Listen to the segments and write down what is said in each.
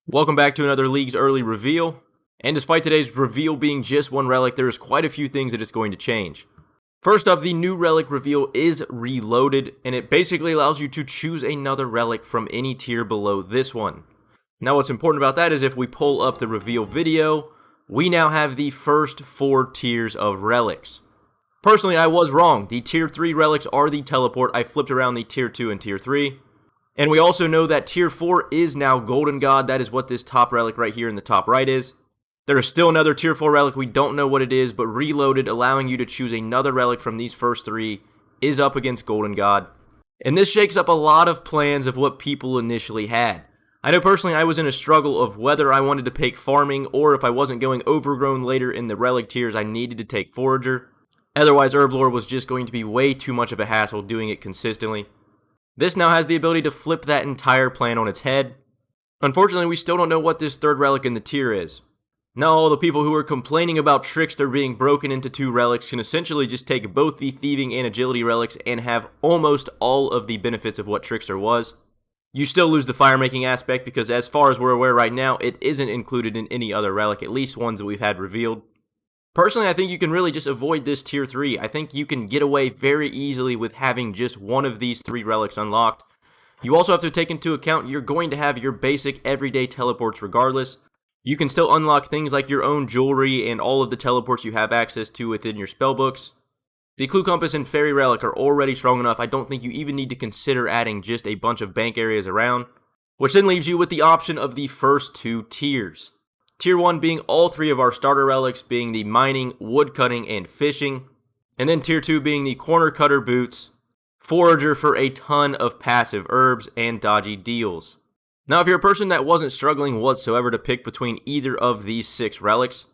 Welcome back to another League's Early Reveal, and despite today's reveal being just one relic, there is quite a few things that it's going to change. First up, the new Relic Reveal is reloaded, and it basically allows you to choose another relic from any tier below this one. Now what's important about that is if we pull up the reveal video, we now have the first 4 tiers of relics. Personally, I was wrong. The tier 3 relics are the teleport. I flipped around the tier 2 and tier 3. And we also know that tier 4 is now Golden God. That is what this top relic right here in the top right is. There is still another tier 4 relic. We don't know what it is, but reloaded, allowing you to choose another relic from these first 3, is up against Golden God. And this shakes up a lot of plans of what people initially had. I know personally I was in a struggle of whether I wanted to pick farming, or if I wasn't going overgrown later in the relic tiers, I needed to take forager. Otherwise, Herblore was just going to be way too much of a hassle doing it consistently. This now has the ability to flip that entire plan on its head. Unfortunately, we still don't know what this third relic in the tier is. Now, all the people who are complaining about Trickster being broken into 2 relics can essentially just take both the Thieving and Agility relics and have almost all of the benefits of what Trickster was. You still lose the fire-making aspect because as far as we're aware right now, it isn't included in any other relic, at least ones that we've had revealed. Personally, I think you can really just avoid this tier 3. I think you can get away very easily with having just one of these 3 relics unlocked. You also have to take into account you're going to have your basic everyday teleports regardless. You can still unlock things like your own jewelry and all of the teleports you have access to within your spellbooks. The Clue Compass and Fairy Relic are already strong enough. I don't think you even need to consider adding just a bunch of bank areas around, which then leaves you with the option of the first 2 tiers. Tier 1 being all 3 of our starter relics, being the mining, woodcutting, and fishing. And then tier 2 being the corner cutter boots, forager for a ton of passive herbs, and dodgy deals. Now if you're a person that wasn't struggling whatsoever to pick between either of these 6 relics,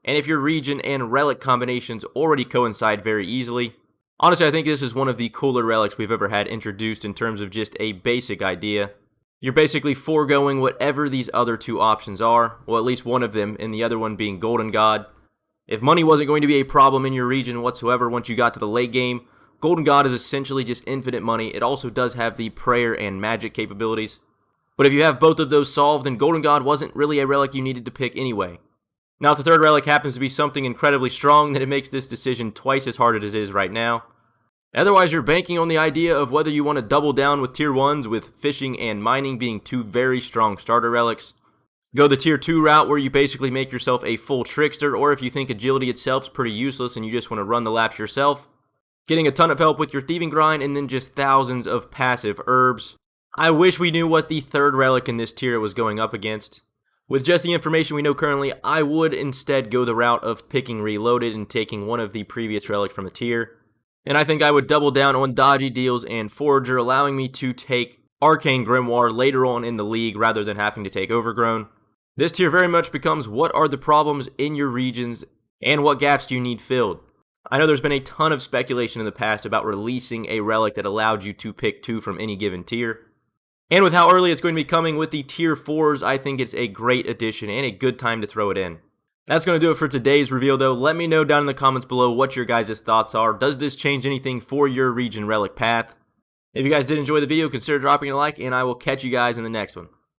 and if your region and relic combinations already coincide very easily, honestly I think this is one of the cooler relics we've ever had introduced in terms of just a basic idea. You're basically foregoing whatever these other 2 options are, well at least one of them, and the other one being Golden God. If money wasn't going to be a problem in your region whatsoever once you got to the late game, Golden God is essentially just infinite money. It also does have the prayer and magic capabilities. But if you have both of those solved, then Golden God wasn't really a relic you needed to pick anyway. Now if the third relic happens to be something incredibly strong, then it makes this decision twice as hard as it is right now. Otherwise, you're banking on the idea of whether you want to double down with tier 1s with fishing and mining being 2 very strong starter relics. Go the tier 2 route where you basically make yourself a full trickster, or if you think agility itself is pretty useless and you just want to run the laps yourself, getting a ton of help with your thieving grind and then just thousands of passive herbs. I wish we knew what the third relic in this tier was going up against. With just the information we know currently, I would instead go the route of picking Reloaded and taking one of the previous relics from a tier. And I think I would double down on Dodgy Deals and Forager, allowing me to take Arcane Grimoire later on in the league rather than having to take Overgrown. This tier very much becomes what are the problems in your regions and what gaps do you need filled. I know there's been a ton of speculation in the past about releasing a relic that allowed you to pick 2 from any given tier. And with how early it's going to be coming with the tier 4s, I think it's a great addition and a good time to throw it in. That's going to do it for today's reveal though. Let me know down in the comments below what your guys' thoughts are. Does this change anything for your region relic path? If you guys did enjoy the video, consider dropping a like, and I will catch you guys in the next one.